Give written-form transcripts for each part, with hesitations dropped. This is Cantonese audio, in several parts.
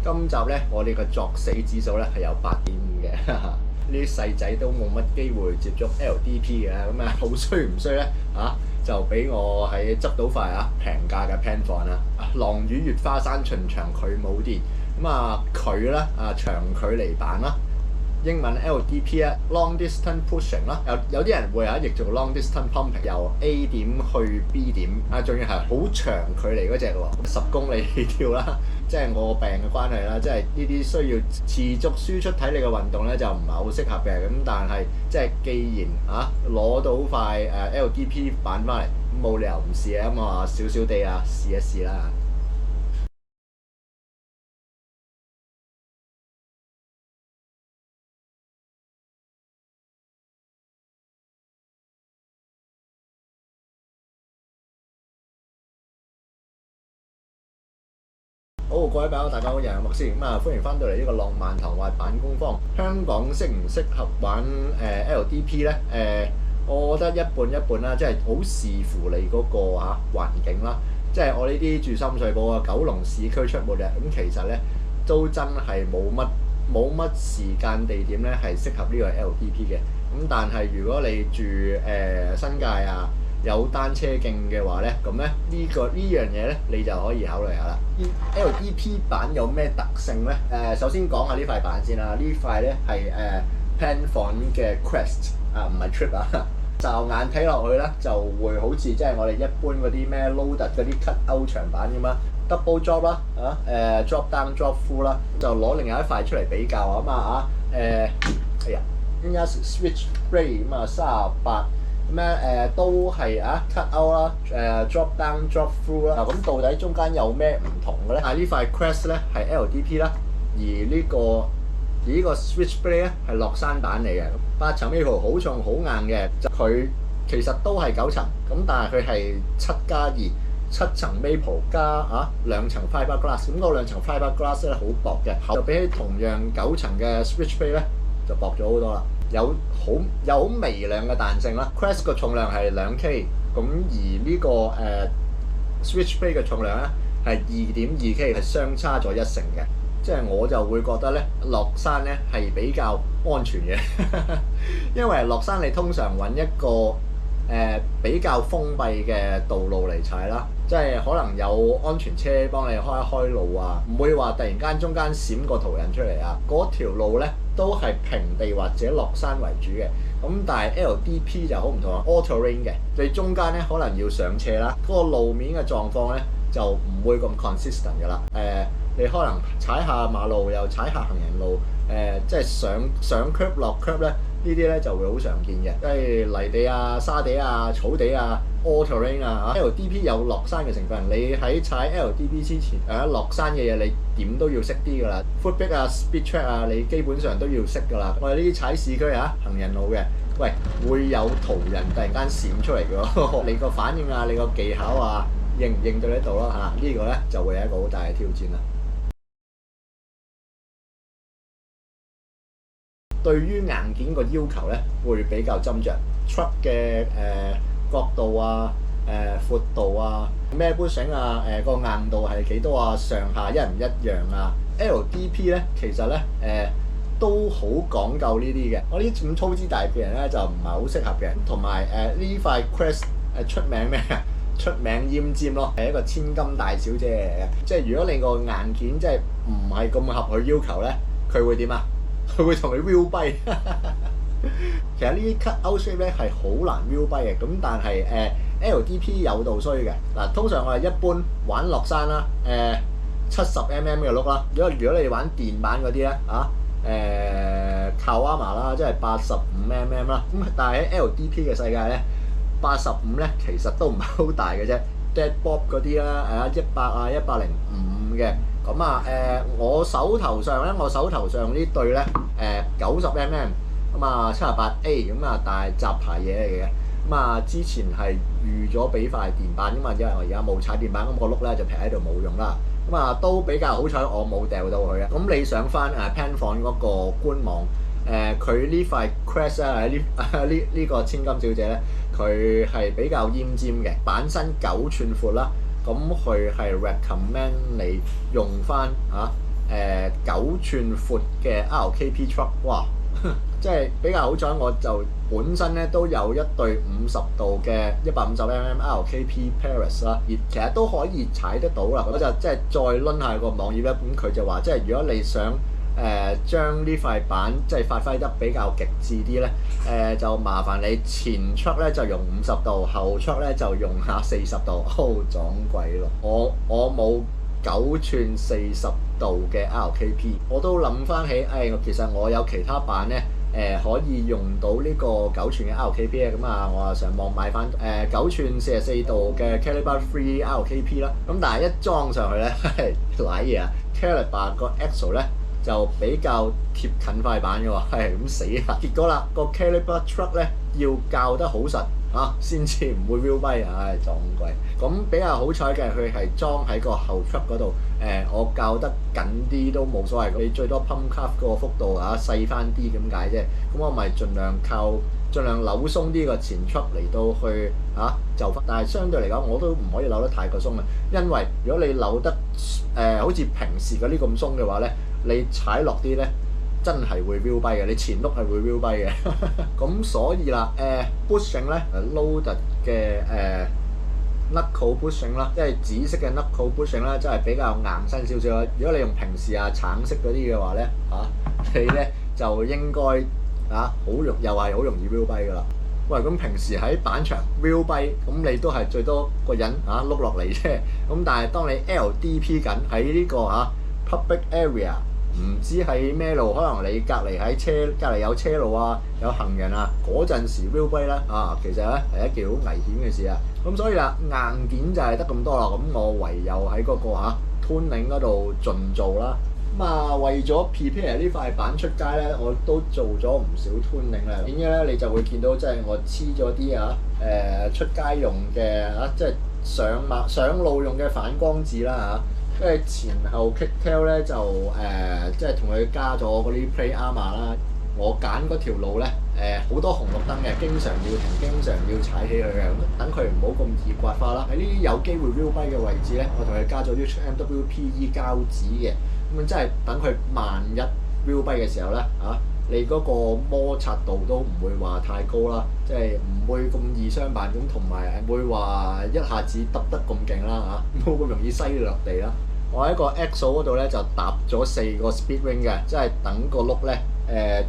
今集咧，我哋個作死指數咧係有8.5嘅，呢啲細仔都冇乜機會接觸 LDP 嘅，咁啊好衰唔衰咧？就俾我喺執到塊平價嘅 pen 房啦，浪語月花山巡場佢冇電，咁佢咧長距離版啦。英文 LDP 咧 long distance pushing 啦，有啲人會譯做 long distance pumping，由 A 點去 B 點仲要係好長距離嗰隻喎，10公里起跳啦。即係我病嘅關係啦，即係呢啲需要持續輸出體力嘅運動咧，就唔係好適合嘅。咁但係即係既然攞到塊LDP 版翻嚟，冇理由唔試啊，咁我少少地試一試啦。好，各位朋友，大家好，又係麥斯咁歡迎翻到嚟呢個浪漫頭滑板工坊。香港適唔適合玩LDP 呢？我覺得一半一半啦，即係好視乎你嗰個環境啦。即係我呢啲住深水埗九龍市區出沒嘅，咁其實呢都真係冇乜時間地點呢係適合呢個 LDP 嘅。咁但係如果你住新界有單車徑嘅話咧，咁咧呢樣嘢咧，你就可以考慮下啦。LDP 版有咩特性咧？首先講下呢塊板先啦。呢塊咧係Penfont 嘅 Crest 唔係 Trip 驟眼睇落去咧，就會好似即係我哋一般嗰啲咩 Loader 嗰啲 cut out 長板咁啦 ，double drop 啦drop down drop full 啦，就攞另外一塊出嚟比較依家 Switch Blade 38。都係cut out 啦，drop down drop through 啦。咁到底中間有咩唔同嘅咧？呢塊 Crest 咧係 LDP 啦，而呢個 Switchblade 咧係落山板嚟嘅。8層 Maple 好重好硬嘅，佢其實都係9層，咁但係佢係7+2，7層 Maple 加2層 Fiberglass。咁嗰2層 Fiberglass 咧好薄嘅，就比起同樣9層嘅 Switchblade 咧就薄咗好多啦。有好微量嘅彈性啦。Crest 個重量係2K，咁而呢個Switchblade 嘅重量咧係2.2K，係相差咗1成嘅。即係我就會覺得咧落山咧係比較安全嘅，因為落山你通常揾一個比較封閉嘅道路嚟踩啦，即係可能有安全車幫你開一開路唔會話突然間中間閃個途人出嚟嗰條路咧都係平地或者落山為主嘅。咁但係 LDP 就好唔同，all terrain 嘅，你中間咧可能要上斜啦，嗰個路面嘅狀況咧就唔會咁 consistent 㗎啦。你可能踩下馬路又踩下行人路，即係上 curb 落 curb 咧，呢啲咧就會好常見嘅，即係泥地沙地草地all terrain LDP 有落山嘅成分，你喺踩 LDP 之前落山嘅嘢你點都要識啲㗎啦 ，footbrake speed track 你基本上都要識㗎啦。我哋呢啲踩市區行人路嘅，喂會有途人突然間閃出嚟㗎，你個反應你個技巧應唔應對得到啦呢個咧就會係一個好大嘅挑戰啦。對於硬件個要求咧，會比較斟酌 truck 嘅角度闊度咩杯繩個硬度係幾多上下一唔一樣LDP 咧其實咧都好講究呢啲嘅。我呢咁粗枝大嘅人咧就唔係好適合嘅。同埋呢塊 Crest 出名咩出名奄尖咯，係一個千金大小姐嚟嘅。即係如果你個硬件即係唔係咁合佢要求咧，佢會點佢會同你 wheel 跛。其實呢啲 cut out shape 咧係好難 wheel 跛嘅，咁但係LDP 有度衰嘅。通常我哋一般玩落山啦，70mm 嘅碌啦。如果你哋玩電板嗰啲咧Kawama 啦，即係85mm啦。咁但係喺 LDP 嘅世界咧，85咧其實都唔係好大嘅啫。Dead Bob 嗰啲啦，100 105嘅。咁我手頭上呢對咧90mm 78A 但係雜牌嘢嚟嘅。之前係預咗俾塊電板因為我而家冇踩電板，咁個碌咧就劈喺度冇用啦。都比較好彩，我冇掉到佢啊。咁你上翻Penfont 嗰個官網，佢呢塊 Crest 呢個千金小姐咧，佢係比較奄尖嘅，板身9寸闊啦。咁佢係 recommend 你用翻9寸闊嘅 RKP truck，哇！即係比較好彩，我就本身咧都有一對50度嘅150mm RKP Paris 啦，而其實都可以踩得到啦。我就即係再攆下個網頁咧，咁佢就話即係如果你想將呢塊板即係發揮得比較極致啲咧，就麻煩你前 truck 咧就用50度，後 truck 咧就用下40度。撞鬼咯！我冇9寸40度嘅 RKP， 我都諗翻起，其實我有其他板咧，可以用到呢個9寸嘅 RKP 咧，咁啊，我啊上網買翻9寸44度嘅 Caliber 3 RKP 啦，咁但係一裝上去咧，瀨嘢啊 Caliber 個 axle 咧就比較貼近塊板嘅喎，咁死啦！結果啦，個 Caliber truck 咧要校得好實。先至唔會 wheel bite，撞鬼！咁比較好彩嘅，佢係裝喺個後 truck 嗰度，我校得緊啲都冇所謂，你最多 pump cuff 嗰個幅度細翻啲咁解啫。咁我咪盡量扭鬆啲個前 truck 嚟到去就翻，但係相對嚟講我都唔可以扭得太過鬆啊，因為如果你扭得好似平時嗰啲咁鬆嘅話咧，你踩落啲咧。真係會 wheel bite 嘅，你前轆係會 wheel bite 嘅。咁所以啦，bushing 咧，loaded 嘅knuckle bushing 啦，即係紫色嘅 knuckle bushing 啦，真係比較硬身少少啦。如果你用平時橙色嗰啲嘅話咧，你咧就應該又係好容易 wheel bite 噶啦。喂，咁平時喺板場 wheel bite，咁你都係最多個人碌落嚟啫。咁但係當你 LDP 緊喺呢個public area。唔知喺咩路，可能你隔離有車路有行人嗰陣時 wheel bite 咧其實咧係一件好危險嘅事啊。咁所以啦，硬件就係得咁多啦。咁我唯有喺嗰個tuning嗰度盡做啦。咁為咗 prepare 呢塊板出街咧，我都做咗唔少 tuning 啦。點解咧？你就會見到即係我黐咗啲出街用嘅即係上路用嘅反光紙啦跟住前後 kicktail 咧就即係同佢加咗嗰啲 plate armor 啦。我揀嗰條路咧好多紅綠燈嘅，經常要停，經常要踩起佢嘅，等佢唔好咁易刮花啦。喺呢啲有機會 wheel bite 嘅位置咧，我同佢加咗啲 MWPE 膠紙嘅，咁即係等佢萬一 wheel bite 嘅時候咧你嗰個摩擦度都唔會話太高啦，即係唔會咁易傷辦，咁同埋唔會話一下子揼得咁勁啦冇咁容易犀落地啦。我喺個 axle 嗰度咧就搭咗4個 speed ring 嘅，即係等個轆咧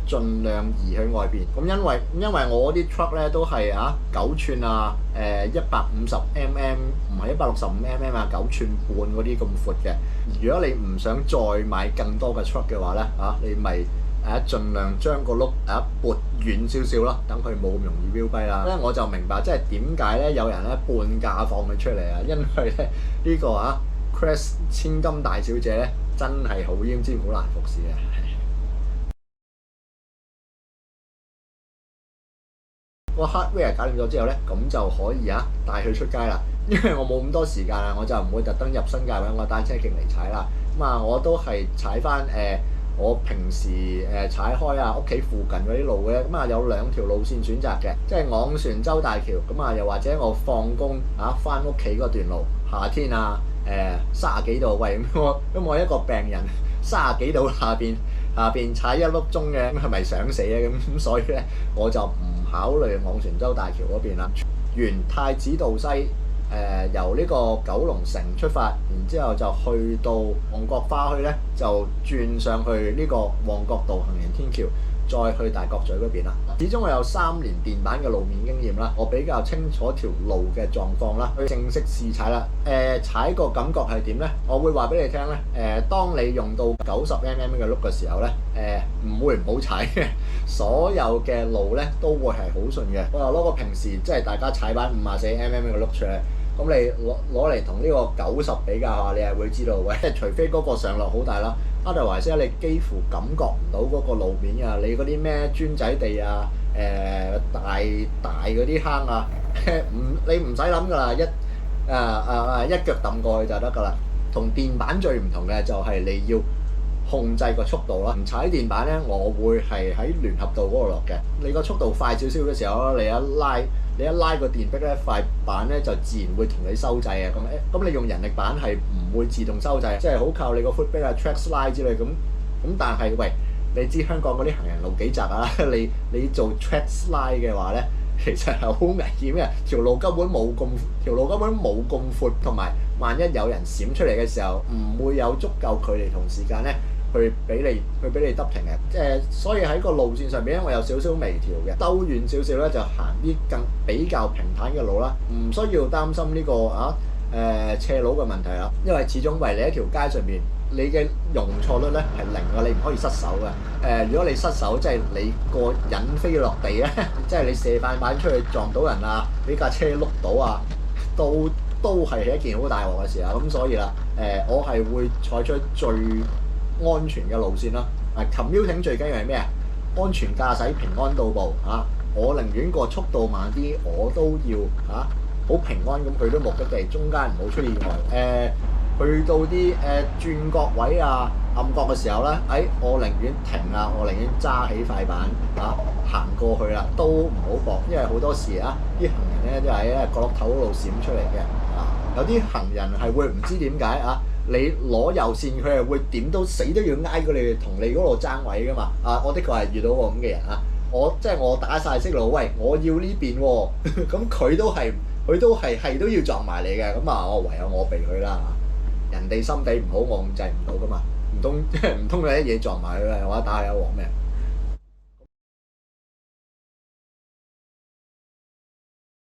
盡量移去外邊。咁因為我啲 truck 咧都係9寸150mm， 唔係165mm 9寸半嗰啲咁闊嘅。如果你唔想再買更多嘅 truck 嘅話咧你咪盡量將個轆撥遠少少咯，等佢冇咁容易 wheel bite啦。我就明白即係點解咧有人咧半價放佢出嚟因為咧呢個Crest 千金大小姐咧真係好奄尖，好難服侍嘅。個 hardware 搞掂咗之後咧，咁就可以帶佢出街啦。因為我冇咁多時間我就唔會特登入新界揾個單車徑嚟踩啦。咁我都係踩翻我平時踩開屋企附近嗰啲路嘅。咁有2條路線選擇嘅，即係昂船洲大橋。咁又或者我放工翻屋企嗰段路，夏天30幾度，喂咁我一個病人30幾度下邊踩1粒鐘嘅，咁係咪想死咧？咁所以咧我就唔考慮昂船洲大橋嗰邊啦。沿太子道西由呢個九龍城出發，然之後就去到旺角花墟咧，就轉上去呢個旺角道行人天橋，再去大角咀嗰邊啦。始終我有3年電板嘅路面經驗啦，我比較清楚條路嘅狀況啦。去正式試踩啦，踩個感覺係點咧？我會話俾你聽咧。當你用到90mm 嘅轆嘅時候咧，唔會唔好踩嘅。所有嘅路咧都會係好順嘅。我又攞個平時即係大家踩板54mm 嘅轆出嚟。咁你攞嚟同呢個90比較下，你係會知道喂，除非嗰個上落好大啦，otherwise你幾乎感覺唔到嗰個路面你嗰啲咩磚仔地大嗰啲坑你唔使諗噶啦，一腳揼過去就得噶啦。同電板最唔同嘅就係你要控制個速度啦。唔踩電板咧，我會係喺聯合道嗰度落嘅。你個速度快少少嘅時候，你一拉你一拉個電逼咧，塊板咧就自然會同你收掣啊。咁你用人力板係唔會自動收掣，即係好靠你個 foot brake 啊、track slide 之類咁。但係喂，你知香港嗰啲行人路幾窄啊？你做 track slide 嘅話咧，其實係好危險嘅。條路根本冇咁闊，同埋萬一有人閃出嚟嘅時候，唔會有足夠距離同時間咧。去俾你得停嘅，所以喺個路線上邊咧，我有少少微調嘅，兜遠少少咧就行啲比較平坦嘅路啦，唔需要擔心呢個斜路嘅問題啦，因為始終為你一條街上面，你嘅容錯率咧係零嘅，你唔可以失手嘅。如果你失手，即係你個人飛落地咧，即係你射塊板出去撞到人啊，俾架車碌到啊，都係一件好大鑊嘅事啊。咁所以啦，我係會採取最安全嘅路線啦。commuting 最緊要係咩啊？安全駕駛、平安到步啊！我寧願個速度慢啲，我都要好平安咁去到目的地，中間唔好出意外。去到啲轉角位啊、暗角嘅時候咧，我寧願停啊，我寧願揸起塊板行過去啦，都唔好搏，因為好多時啲行人咧都喺角落頭嗰度閃出嚟嘅。有啲行人係會唔知點解你攞右線，佢係會點都死都要挨過你，同你嗰度爭位噶嘛。我的確係遇到個咁嘅人我打晒息路，喂，我要呢邊喎，咁佢都係要撞埋你嘅，咁我唯有我避佢啦。人哋心地唔好，我控制唔到噶嘛，唔通有啲嘢撞埋佢嘅話，打下一鑊咩？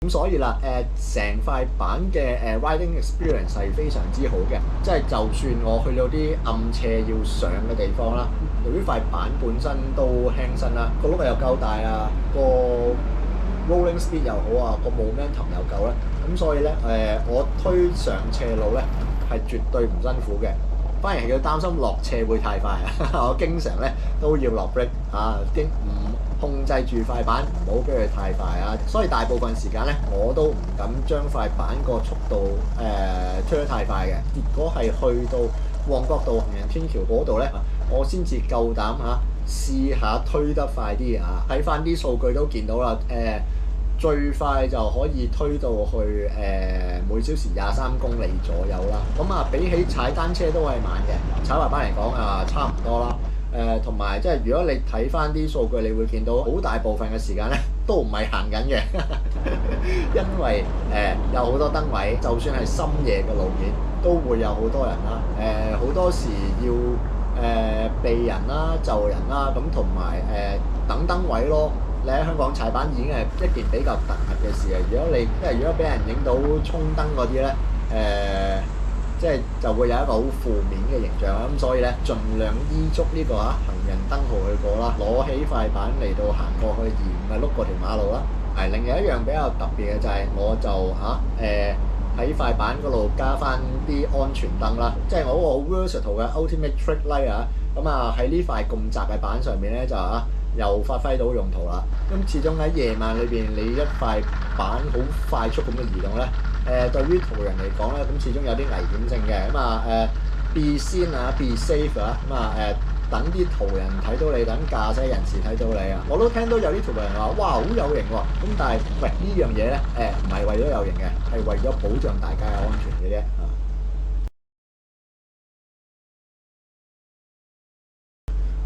咁所以啦，成塊板嘅riding experience 係非常之好嘅，即係就算我去到啲暗斜要上嘅地方啦，由於塊板本身都輕身啦，個轆又夠大啊，個 rolling speed 又好啊，個 momentum 又夠啦，咁所以咧我推上斜路咧係絕對唔辛苦嘅，反而係要擔心落斜會太快啊！我經常咧都要落 brake 控制住塊板，唔好俾佢太快啊！所以大部分時間咧，我都唔敢將塊板個速度推得太快嘅。結果係去到旺角道行人天橋嗰度咧，我先至夠膽試下推得快啲啊！睇翻啲數據都見到啦，最快就可以推到去每小時23公里左右啦。咁比起踩單車都係慢嘅，踩滑板嚟講差唔多啦。同埋即係如果你睇翻啲數據，你會見到好大部分嘅時間咧都唔係行緊嘅，因為有好多燈位，就算係深夜嘅路面都會有好多人啦。好多時要避人啦、就人啦，咁同埋等燈位咯。你喺香港踩板已經係一件比較突兀嘅事啊！如果俾人影到衝燈嗰啲咧，即係就會有一個好負面嘅形象啦。咁所以咧，盡量依足呢個行人燈號去過啦，攞起塊板嚟到行過去，而唔係碌過條馬路啦。另外一樣比較特別嘅就係我就喺塊板嗰度加翻啲安全燈啦，即係我嗰個好 versatile 嘅 Ultimate Trike Light 咁喺呢塊咁窄嘅板上面咧就又發揮到用途啦。咁始終喺夜晚裏邊，你一塊板好快速咁嘅移動咧，對於途人嚟講咧，咁始終有啲危險性嘅。be seen be safe 等啲途人睇到你，等駕駛人士睇到你我都聽到有啲途人話：哇，好有型喎！咁但係喂，呢樣嘢咧唔係為咗有型嘅，係為咗保障大家嘅安全嘅啫。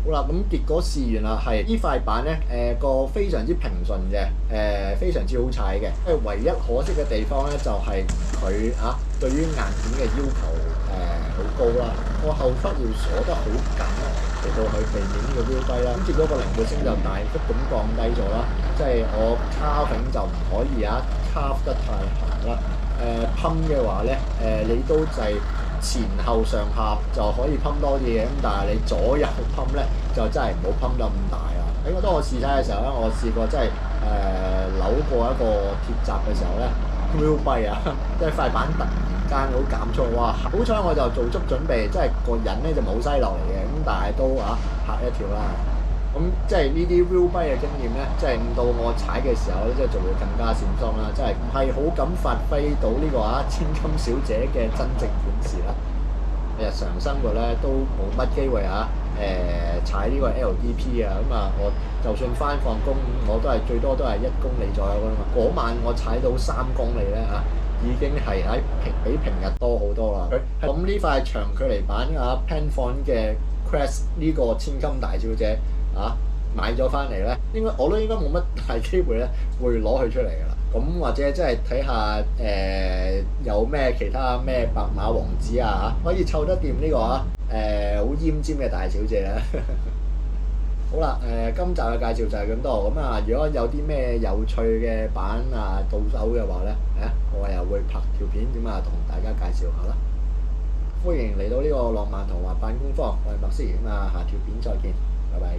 好啦，咁結果試完啦，係呢塊板咧個非常之平順嘅，非常之好踩嘅。唯一可惜嘅地方咧就係佢對於硬件嘅要求好高啦，個後轆要鎖得好緊嚟到去避免呢個標低啦。咁結果個靈活性就大幅咁降低咗啦，即係我carving就唔可以carve得太行啦。pump 嘅話咧你都就係前後上下就可以 pump 多啲嘅，咁但係你左右 pump 咧就真係唔好 pump 得咁大啊！當我試踩嘅時候咧，我試過真係扭過一個鐵閘嘅時候咧 wheel bite 即係塊板突然間好減速，哇！好彩我就做足準備，即係個人咧就冇篩落嚟嘅，咁但係都嚇一跳啦。咁即係呢啲 wheel bite 嘅經驗咧，即係令到我踩嘅時候咧，即係就會更加閃鬆啦，即係唔係好敢發揮到呢個千金小姐嘅真正本事啦。日常生活咧都冇乜機會踩呢個 LDP 啊，咁啊我就算翻放工我都係最多都係1公里左右㗎嘛。嗰晚我踩到3公里咧嚇，已經係比平日多好多啦。咁呢塊長距離版啊 Penfolds 嘅 Crest 呢個千金大小姐啊買咗翻嚟咧，我都應該冇乜大機會咧會攞佢出嚟㗎啦。咁或者即係睇下有咩其他咩白馬王子啊可以湊得掂呢個好奄尖嘅大小姐咧。好啦，今集嘅介紹就係咁多。咁啊，如果有啲咩有趣嘅版啊到手嘅話咧，我又會拍條片咁啊，同大家介紹下啦。歡迎嚟到呢個浪漫童話辦公坊，我係麥斯，咁啊，下條片再見，拜拜。